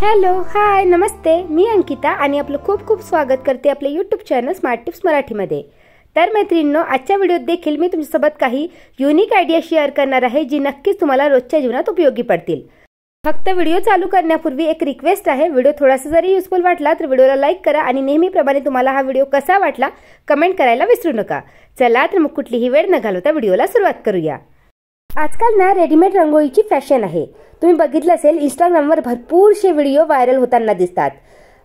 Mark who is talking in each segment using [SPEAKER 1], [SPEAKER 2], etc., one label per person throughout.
[SPEAKER 1] Hello hi नमस्ते, मी अंकिता आणि आपलं खूप खूप स्वागत करते आपल्या यूट्यूब चॅनल स्मार्ट टिप्स मराठीमध्ये। तर मैत्रिणींनो, आजच्या व्हिडिओत देखील मी तुमच्यासोबत काही युनिक आयडिया शेअर करणार आहे जी नक्कीच तुम्हाला रोजच्या जीवनात उपयोगी पडतील। फक्त व्हिडिओ चालू करण्यापूर्वी एक रिक्वेस्ट आहे, व्हिडिओ थोडासा जरी युजफुल वाटला तर व्हिडिओला लाईक करा आणि नेहमीप्रमाणे तुम्हाला हा व्हिडिओ कसा वाटला कमेंट करायला विसरू नका। चला तर मग कुठलीही वेळ न घालवता व्हिडिओला सुरुवात करूया। आजकाल ना रेडीमेड रांगोळीची फॅशन आहे। तुम्ही बघितलं असेल, इंस्टाग्रामवर भरपूरशे व्हिडिओ व्हायरल होताना दिसतात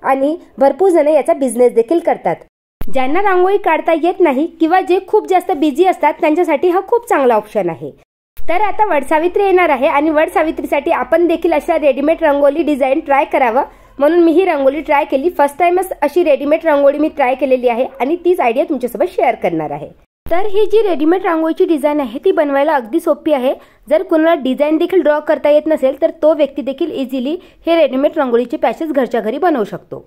[SPEAKER 1] आणि भरपूर जण याचा बिझनेस देखील करतात। ज्यांना रांगोळी काढता येत नाही किंवा जे खूप जास्त बिझी असतात त्यांच्यासाठी हा खूप चांगला ऑप्शन आहे। तर आता वटसावित्री येणार आहे आणि वटसावित्रीसाठी आपण देखील अशा रेडीमेड रांगोळी डिझाईन ट्राय करावं म्हणून मी ही रांगोळी ट्राय केली। फर्स्ट टाइमच अशी रेडीमेड रांगोळी मी ट्राय केलेली आहे आणि तीच आयडिया तुमच्यासोबत शेअर करणार आहे। तर ही जी रेडीमेड रांगोळीची डिझाइन आहे ती बनवायला अगदी सोपी आहे। जर कुणाला डिझाइन देखील ड्रॉ करता येत नसेल तर तो व्यक्ती देखील इझिली हे रेडीमेड रांगोळीचे पॅचेस घरच्या घरी बनवू शकतो।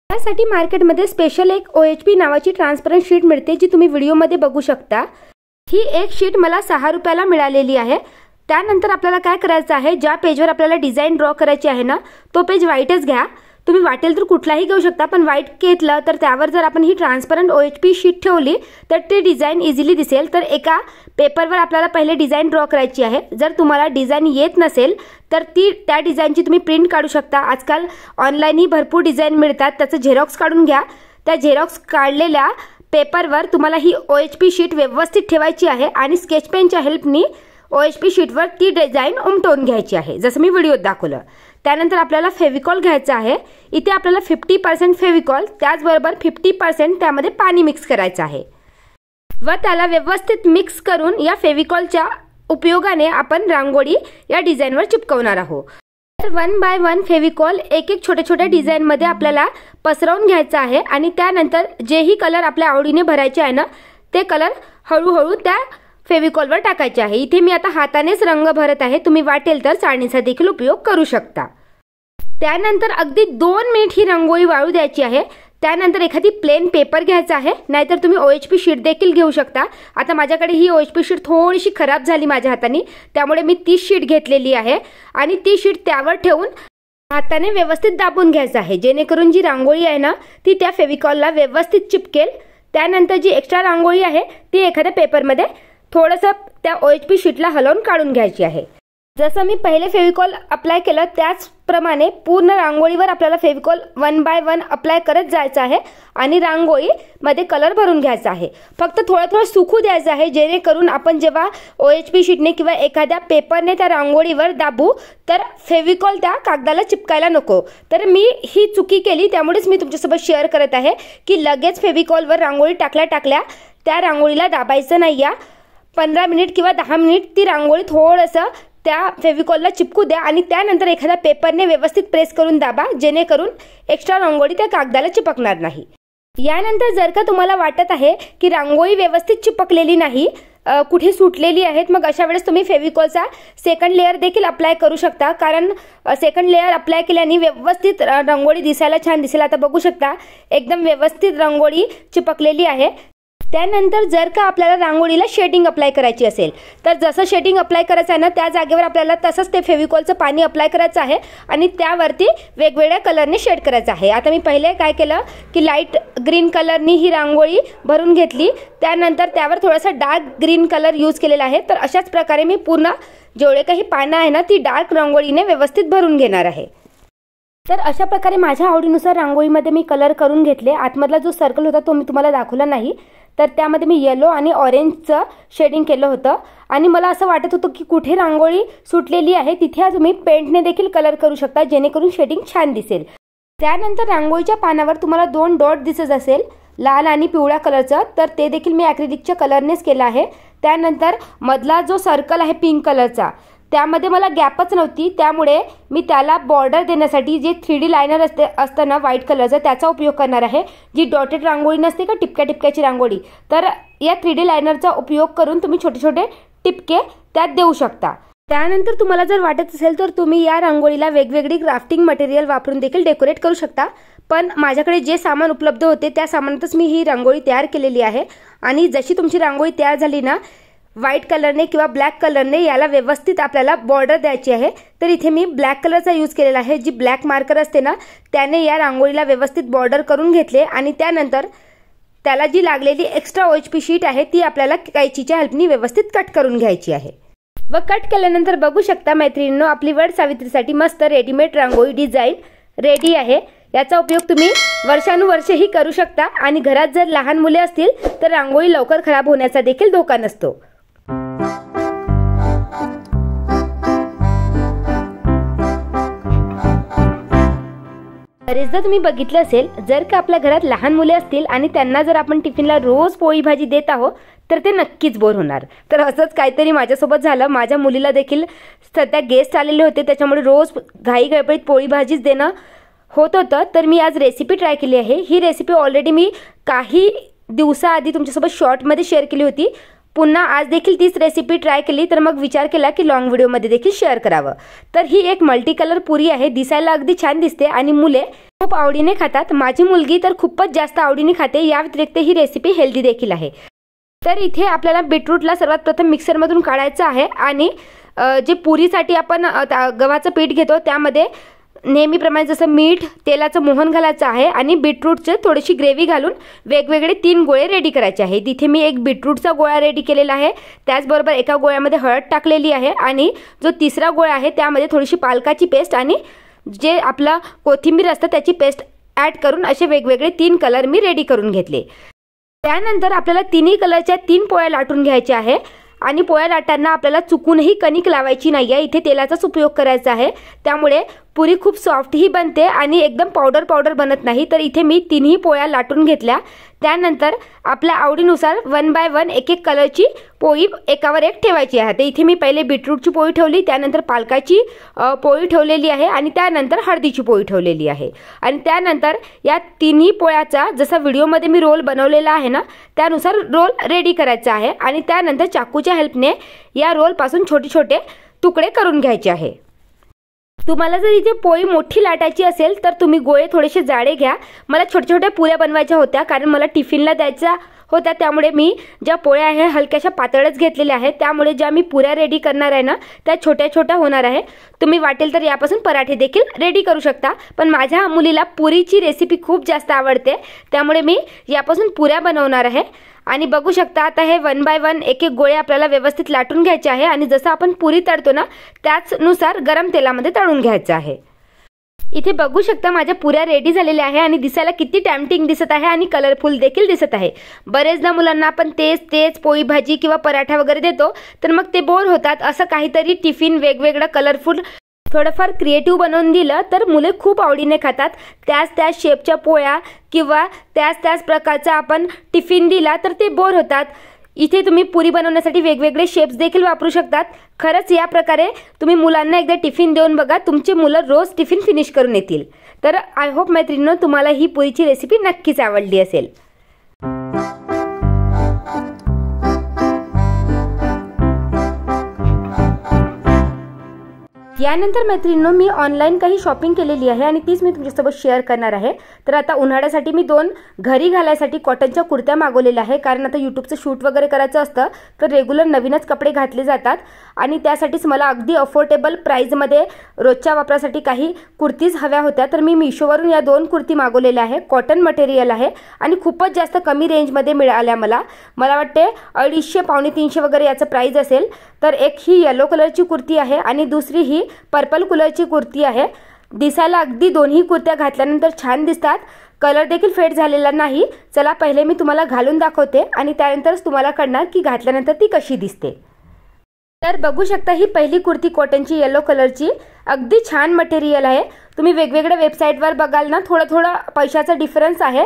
[SPEAKER 1] त्यासाठी मार्केटमध्ये स्पेशल एक OHP नावाची ट्रान्सपरंट शीट मिळते जी तुम्ही व्हिडिओमध्ये बघू शकता। ही एक शीट मला 6 रुपयाला मिळालेली आहे। त्यानंतर आपल्याला काय करायचं आहे, ज्या पेजवर आपल्याला डिझाइन ड्रॉ करायची आहे ना तो पेज व्हाईटच घ्या। तुम्ही वाटेल तर कुठलाही घेऊ शकता, पण व्हाईट घेतलं तर त्यावर जर आपण ही ट्रान्सपरंट OHP शीट ठेवली तर ती डिझाइन इझिली दिसेल। तर एका पेपरवर आपल्याला पहिले डिझाइन ड्रॉ करायची आहे। जर तुम्हाला डिझाइन येत नसेल तर त्या डिझाइनची तुम्ही प्रिंट काढू शकता। आजकाल ऑनलाईनही भरपूर डिझाइन मिळतात, त्याचं झेरॉक्स काढून घ्या। त्या झेरॉक्स काढलेल्या पेपरवर तुम्हाला ही OHP शीट व्यवस्थित ठेवायची आहे आणि स्केच पेनच्या हेल्पनी OHP शीटवर ती डिझाइन उमटवून घ्यायची आहे, जसं मी व्हिडिओत दाखवलं। त्यानंतर आपल्याला फेविकॉल घ्यायचा आहे। इथे आपल्याला 50% फेविकॉल त्याचबरोबर 50% त्यामध्ये पाणी मिक्स करायचं आहे व त्याला व्यवस्थित मिक्स करून या फेविकॉलच्या उपयोगाने आपण रांगोळी या डिझाइनवर चिपकवणार आहोत। तर 1 बाय 1 फेविकॉल एक छोट्या छोट्या डिझाइन मध्ये आपल्याला पसरवून घ्यायचा आहे आणि त्यानंतर जेही कलर आपल्या आवडीने भरायचे आहे ना ते कलर हळूहळू त्या फेविकॉलवर टाकायचे आहे। इथे मी आता हातानेच रंग भरत आहे, तुम्ही वाटेल तर चाळणीचा देखील उपयोग करू शकता। त्यानंतर अगदी 2 मिनिट ही रांगोळी वाळू द्यायची आहे। त्यानंतर एखादी प्लेन पेपर घ्यायचा आहे, नाहीतर तुम्ही OHP शीट देखील घेऊ शकता। आता माझ्याकडे ही OHP शीट थोडीशी खराब झाली माझ्या हाताने, त्यामुळे मी ती शीट घेतलेली आहे आणि ती शीट त्यावर ठेवून हाताने व्यवस्थित दाबून घ्यायचं आहे, जेणेकरून जी रांगोळी आहे ना ती त्या फेविकॉलला व्यवस्थित चिपकेल। त्यानंतर जी एक्स्ट्रा रांगोळी आहे ती एखाद्या पेपरमध्ये थोडंसं त्या OHP शीटला हलवून काढून घ्यायची आहे। जसं मी पहिले फेविकॉल अप्लाय केलं त्याचप्रमाणे पूर्ण रांगोळीवर आपल्याला फेविकॉल 1 बाय 1 अप्लाय करत जायचं आहे आणि रांगोळीमध्ये कलर भरून घ्यायचा आहे। फक्त थोडं थोडं सुकू द्यायचं आहे, जेणेकरून आपण जेव्हा OHP शीटने किंवा एखाद्या पेपरने त्या रांगोळीवर दाबू तर फेविकॉल त्या कागदाला चिपकायला नको। तर मी ही चुकी केली, त्यामुळेच मी तुमच्यासोबत शेअर करत आहे की लगेच फेविकॉलवर रांगोळी टाकल्या त्या रांगोळीला दाबायचं नाही। 15 मिनिट किंवा 10 मिनिट ती रांगोळी थोडंसं त्या फेविकॉलला चिपकू द्या आणि त्यानंतर एखाद्या पेपरने व्यवस्थित प्रेस करून दाबा, जेणेकरून एक्स्ट्रा रांगोळी त्या कागदाला चिपकणार नाही। यानंतर जर का तुम्हाला वाटत आहे की रांगोळी व्यवस्थित चिपकलेली नाही, कुठे सुटलेली आहेत, मग अशा वेळेस तुम्ही फेविकॉलचा सेकंड लेअर देखील अप्लाय करू शकता, कारण सेकंड लेअर अप्लाय केल्याने व्यवस्थित रांगोळी दिसायला छान दिसेल। आता बघू शकता एकदम व्यवस्थित रांगोळी चिपकलेली आहे। त्यानंतर जर का आपल्याला रांगोळीला शेडिंग अप्लाय करायची असेल तर जसं शेडिंग अप्लाय करायचं आहे ना त्या जागेवर आपल्याला तसंच ते फेविकॉलचं पाणी अप्लाय करायचं आहे आणि त्यावरती वेगवेगळ्या कलरने शेड करायचं आहे। आता मी पहिले काय केलं की लाईट ग्रीन कलरनी ही रांगोळी भरून घेतली, त्यानंतर त्यावर थोडासा डार्क ग्रीन कलर यूज केलेला आहे। तर अशाच प्रकारे मी पूर्ण जेवढे काही पानं आहे ना ती डार्क रांगोळीने व्यवस्थित भरून घेणार आहे। तर अशा प्रकारे माझ्या आवडीनुसार रांगोळीमध्ये मी कलर करून घेतले। आतमधला जो सर्कल होता तो मी तुम्हाला दाखवला नाही, तर त्यामध्ये मी येलो आणि ऑरेंजचं शेडिंग केलं होतं आणि मला असं वाटत होतं की कुठे रांगोळी सुटलेली आहे तिथे तुम्ही पेंटने देखील कलर करू शकता, जेणेकरून शेडिंग छान दिसेल। त्यानंतर रांगोळीच्या पानावर तुम्हाला 2 डॉट दिसत असेल लाल आणि पिवळ्या कलरचं, तर ते देखील मी ॲक्रिलिकच्या कलरनेच केलं आहे। त्यानंतर मधला जो सर्कल आहे पिंक कलरचा त्यामध्ये मला गॅपच नव्हती, त्यामुळे मी त्याला बॉर्डर देण्यासाठी जे 3D लायनर असतं ना व्हाईट कलरचं त्याचा उपयोग करणार आहे। जी डॉटेड रांगोळी नसते का टिपक्याची रांगोळी, तर या 3D लायनरचा उपयोग करून तुम्ही छोटे छोटे टिपके त्यात देऊ शकता। त्यानंतर तुम्हाला जर वाटत असेल तर तुम्ही या रांगोळीला वेगवेगळी क्राफ्टिंग मटेरियल वापरून देखील डेकोरेट करू शकता, पण माझ्याकडे जे सामान उपलब्ध होते त्या सामानातच मी ही रांगोळी तयार केलेली आहे। आणि जशी तुमची रांगोळी तयार झाली ना व्हाईट कलरने किंवा ब्लॅक कलरने याला व्यवस्थित आपल्याला बॉर्डर द्यायची आहे। तर इथे मी ब्लॅक कलरचा यूज केलेला आहे। जी ब्लॅक मार्कर असते ना त्याने या रांगोळीला व्यवस्थित बॉर्डर करून घेतले आणि त्यानंतर त्याला जी लागलेली एक्स्ट्रा OHP शीट आहे ती आपल्याला कैचीच्या हेल्पनी व्यवस्थित कट करून घ्यायची आहे। व कट केल्यानंतर बघू शकता मैत्रिणींनो, आपली वट सावित्रीसाठी मस्त रेडीमेड रांगोळी डिझाईन रेडी आहे। याचा उपयोग तुम्ही वर्षानुवर्षेही करू शकता आणि घरात जर लहान मुले असतील तर रांगोळी लवकर खराब होण्याचा देखील धोका नसतो। बरेचदा तुम्ही बघितलं असेल, जर का आपल्या घरात लहान मुले असतील आणि त्यांना जर आपण टिफिनला रोज पोळी भाजी देत आहोत तर ते नक्कीच बोर होणार। तर असंच काहीतरी माझ्यासोबत झालं। माझ्या मुलीला देखील सध्या गेस्ट आलेले होते, त्याच्यामुळे रोज घाई गडबडीत पोळी भाजीच देणं होत होतं। तर मी आज रेसिपी ट्राय केली आहे। ही रेसिपी ऑलरेडी मी काही दिवसाआधी तुमच्यासोबत शॉर्टमध्ये शेअर केली होती। पुन्हा आज देखील तीच रेसिपी ट्राय केली, तर मग विचार केला की लॉंग व्हिडिओमध्ये देखील शेअर करावं। तर ही एक मल्टी कलर पुरी आहे, दिसायला अगदी छान दिसते आणि मुले खूप आवडीने खातात। माझी मुलगी तर खूपच जास्त आवडीने खाते। या व्यतिरिक्त ही रेसिपी हेल्दी देखील आहे। तर इथे आपल्याला बीटरूटला सर्वात प्रथम मिक्सरमधून काढायचं आहे आणि जे पुरीसाठी आपण गव्हाचं पीठ घेतो त्यामध्ये नेहमीप्रमाणे जसं मीठ, तेलाचं मोहन घालायचं आहे आणि बीटरूटचे थोडीशी ग्रेव्ही घालून वेगवेगळे 3 गोळे रेडी करायचे आहेत। इथे मी एक बीटरूटचा गोळा रेडी केलेला आहे, त्याचबरोबर एका गोळ्यामध्ये हळद टाकलेली आहे आणि जो तिसरा गोळा आहे त्यामध्ये थोडीशी पालकाची पेस्ट आणि जे आपला कोथिंबीर असतं त्याची पेस्ट ॲड करून असे वेगवेगळे 3 कलर मी रेडी करून घेतले। त्यानंतर आपल्याला तिन्ही कलरच्या 3 पोळ्या लाटून घ्यायच्या आहे आणि पोळ्या लाटताना आपल्याला चुकूनही कणिक लावायची नाही आहे। इथे तेलाचाच उपयोग करायचा आहे, त्यामुळे पुरी खूप सॉफ्टही बनते आणि एकदम पावडर बनत नाही। तर इथे मी तिन्ही पोळ्या लाटून घेतल्या। त्यानंतर आपल्या आवडीनुसार 1 बाय 1 एक कलरची पोळी एकावर एक ठेवायची आहे। तर इथे मी पहिले बीटरूटची पोळी ठेवली, त्यानंतर पालकाची पोळी ठेवलेली आहे आणि त्यानंतर हळदीची पोळी ठेवलेली आहे आणि त्यानंतर या तिन्ही पोळ्याचा जसा व्हिडिओमध्ये मी रोल बनवलेला आहे ना त्यानुसार रोल रेडी करायचा आहे आणि त्यानंतर चाकूच्या हेल्पने या रोलपासून छोटे छोटे तुकडे करून घ्यायचे आहे। तुम्हाला जर इथे पोळी मोठी लाटायची असेल तर तुम्ही गोळे थोडेसे जाडे घ्या। मला छोट्या छोट्या पुऱ्या बनवायच्या होत्या कारण मला टिफिनला द्यायचा होता, त्यामुळे मी ज्या पोळ्या आहे हलक्याशा पातळच घेतलेल्या आहेत। त्यामुळे ज्या मी पुऱ्या रेडी करणार आहे ना त्या छोट्या छोट्या होणार आहे। तुम्ही वाटेल तर यापासून पराठे देखील रेडी करू शकता, पण माझ्या मुलीला पुरीची रेसिपी खूप जास्त आवडते त्यामुळे मी यापासून पुऱ्या बनवणार आहे। आणि बघू शकता आता हे 1 बाय 1 एक गोळे आपल्याला व्यवस्थित लाटून घ्यायचे आहे आणि जसं आपण पुरी तळतो ना त्याचनुसार गरम तेलामध्ये तळून घ्यायचं आहे। इथे बघू शकता माझ्या पुऱ्या रेडी झालेल्या आहे आणि दिसायला किती टेम्पटिंग दिसत आहे आणि कलरफुल देखील दिसत आहे। बरेचदा मुलांना आपण तेच पोळी भाजी किंवा पराठा वगैरे देतो तर मग ते बोर होतात। असं काहीतरी टिफिन वेगवेगळं कलरफुल थोडंफार क्रिएटिव्ह बनवून दिलं तर मुले खूप आवडीने खातात। त्याच शेपच्या पोळ्या किंवा त्याच प्रकारचा आपण टिफिन दिला तर ते बोर होतात। इथे तुम्ही पुरी बनवण्यासाठी वेगवेगळे शेप्स देखील वापरू शकतात। खरंच या प्रकारे तुम्ही मुलांना एकदा टिफिन देऊन बघा, तुमचे मुलं रोज टिफिन फिनिश करून येतील। तर आय होप मैत्रिणींनो तुम्हाला ही पुरीची रेसिपी नक्कीच आवडली असेल। यानंतर मैत्रिणींनो मी ऑनलाईन काही शॉपिंग केलेली आहे आणि तीच मी तुमच्यासोबत शेअर करणार आहे। तर आता उन्हाळ्यासाठी मी 2 घरी घालायसाठी कॉटनच्या कुर्त्या मागवलेल्या आहे, कारण आता यूट्यूबचं शूट वगैरे करायचं असतं तर रेग्युलर नवीनच कपडे घातले जातात आणि त्यासाठीच मला अगदी अफोर्डेबल प्राईजमध्ये रोजच्या वापरासाठी काही कुर्तीज हव्या होत्या। तर मी मिशोवरून या 2 कुर्ती मागवलेल्या आहे। कॉटन मटेरियल आहे आणि खूपच जास्त कमी रेंजमध्ये मिळाल्या मला वाटते 250 पावणे 300 वगैरे याचं प्राईज असेल। तर एक ही येलो कलरची कुर्ती आहे आणि दुसरी ही पर्पल कलरची कुर्ती आहे। दिसायला अगदी दोन्ही कुर्त्या घातल्यानंतर छान दिसतात, कलर देखील फेड झालेला नाही। चला पहिले मी तुम्हाला घालून दाखवते आणि त्यानंतरच तुम्हाला कळणार की घातल्यानंतर ती कशी दिसते। तर बघू शकता ही पहिली कुर्ती कॉटनची येलो कलरची अगदी छान मटेरियल आहे। तुम्ही वेगवेगळ्या वेबसाईटवर बघाल ना थोडा पैशाचा डिफरन्स आहे।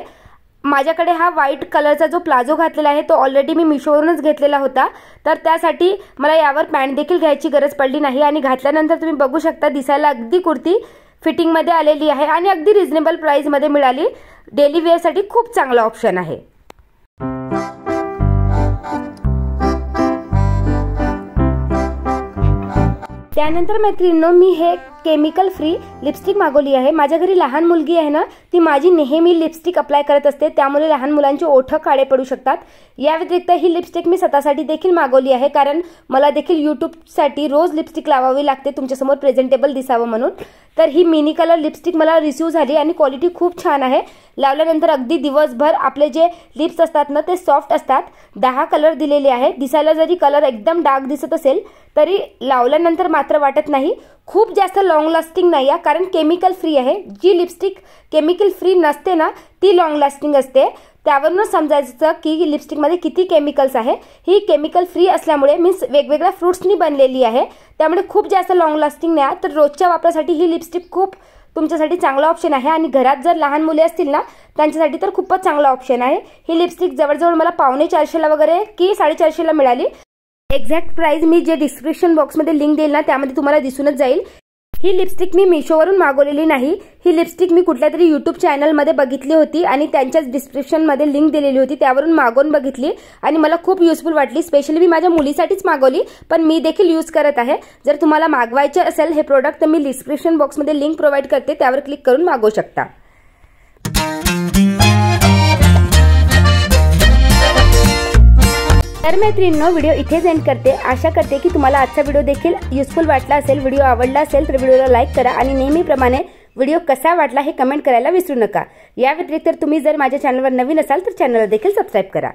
[SPEAKER 1] माझ्याकडे हा व्हाईट कलरचा जो प्लाझो घातलेला आहे तो ऑलरेडी मी मिशोवरूनच घेतलेला होता, तर त्यासाठी मला यावर पॅन्ट देखील घ्यायची गरज पडली नाही आणि घातल्यानंतर तुम्ही बघू शकता दिसायला अगदी कुर्ती फिटिंगमध्ये आलेली आहे आणि अगदी रिजनेबल प्राईजमध्ये मिळाली। डेली वेअरसाठी खूप चांगला ऑप्शन आहे। त्यानंतर मैत्रिणींनो, मी हे केमिकल फ्री लिपस्टिक मागवली आहे। माझ्या घरी लहान मुलगी आहे ना, ती माझी नेहमी लिपस्टिक अप्लाय करत असते, त्यामुळे लहान मुलांचे ओठ काळे पडू शकतात। या व्यतिरिक्त ही लिपस्टिक मी स्वतःसाठी देखील मागवली आहे, कारण मला देखील यूट्यूबसाठी रोज लिपस्टिक लावावी लागते तुमच्यासमोर प्रेझेंटेबल दिसावं म्हणून। तर ही मिनी कलर लिपस्टिक मला रिसीव झाली आणि क्वालिटी खूप छान आहे। लावल्यानंतर अगदी दिवसभर आपले जे लिप्स असतात ना ते सॉफ्ट असतात। 10 कलर दिलेले आहेत। दिसायला जरी कलर एकदम डार्क दिसत असेल तरी लावल्यानंतर मात्र वाटत नाही। खूप जास्त लॉंग लास्टिंग नाही आहे, कारण केमिकल फ्री आहे। जी लिपस्टिक केमिकल फ्री नसते ना ती लॉंग लास्टिंग असते। त्यावरूनच समजायचं की लिपस्टिकमध्ये किती केमिकल्स आहे। ही केमिकल फ्री असल्यामुळे मीन्स वेगवेगळ्या फ्रुट्सनी बनलेली आहे, त्यामुळे खूप जास्त लॉंग लास्टिंग नाही। तर रोजच्या वापरासाठी ही लिपस्टिक खूप तुमच्यासाठी चांगला ऑप्शन आहे। आणि घरात जर लहान मुले असतील ना त्यांच्यासाठी तर खूपच चांगला ऑप्शन आहे। ही लिपस्टिक जवळजवळ मला 450 ला वगैरे की 450 ला मिळाली। एक्झॅक्ट प्राइस मी जे डिस्क्रिप्शन बॉक्समध्ये लिंक देईल ना त्यामध्ये तुम्हाला दिसूनच जाईल। ही लिपस्टिक मी मीशोवरून मागवलेली नाही। ही लिपस्टिक मी कुठल्यातरी यूट्यूब चॅनलमध्ये बघितली होती आणि त्यांच्याच डिस्क्रिप्शनमध्ये लिंक दिलेली होती, त्यावरून मागवून बघितली आणि मला खूप युजफुल वाटली। स्पेशली मी माझ्या मुलीसाठीच मागवली, पण मी देखील यूज करत आहे। जर तुम्हाला मागवायचे असेल हे प्रोडक्ट तर मी डिस्क्रिप्शन बॉक्समध्ये लिंक प्रोव्हाइड करते, त्यावर क्लिक करून मागवू शकता। तर मैत्रिणींनो, व्हिडिओ इथेच एंड करते। आशा करते की तुम्हाला आजचा व्हिडिओ देखील युजफुल वाटला असेल। व्हिडिओ आवडला असेल तर व्हिडिओला लाईक करा आणि नेहमीप्रमाणे व्हिडिओ कसा वाटला हे कमेंट करायला विसरू नका। या व्यतिरिक्त तुम्ही जर माझ्या चॅनलवर नवीन असाल तर चॅनलला देखील सबस्क्राइब करा।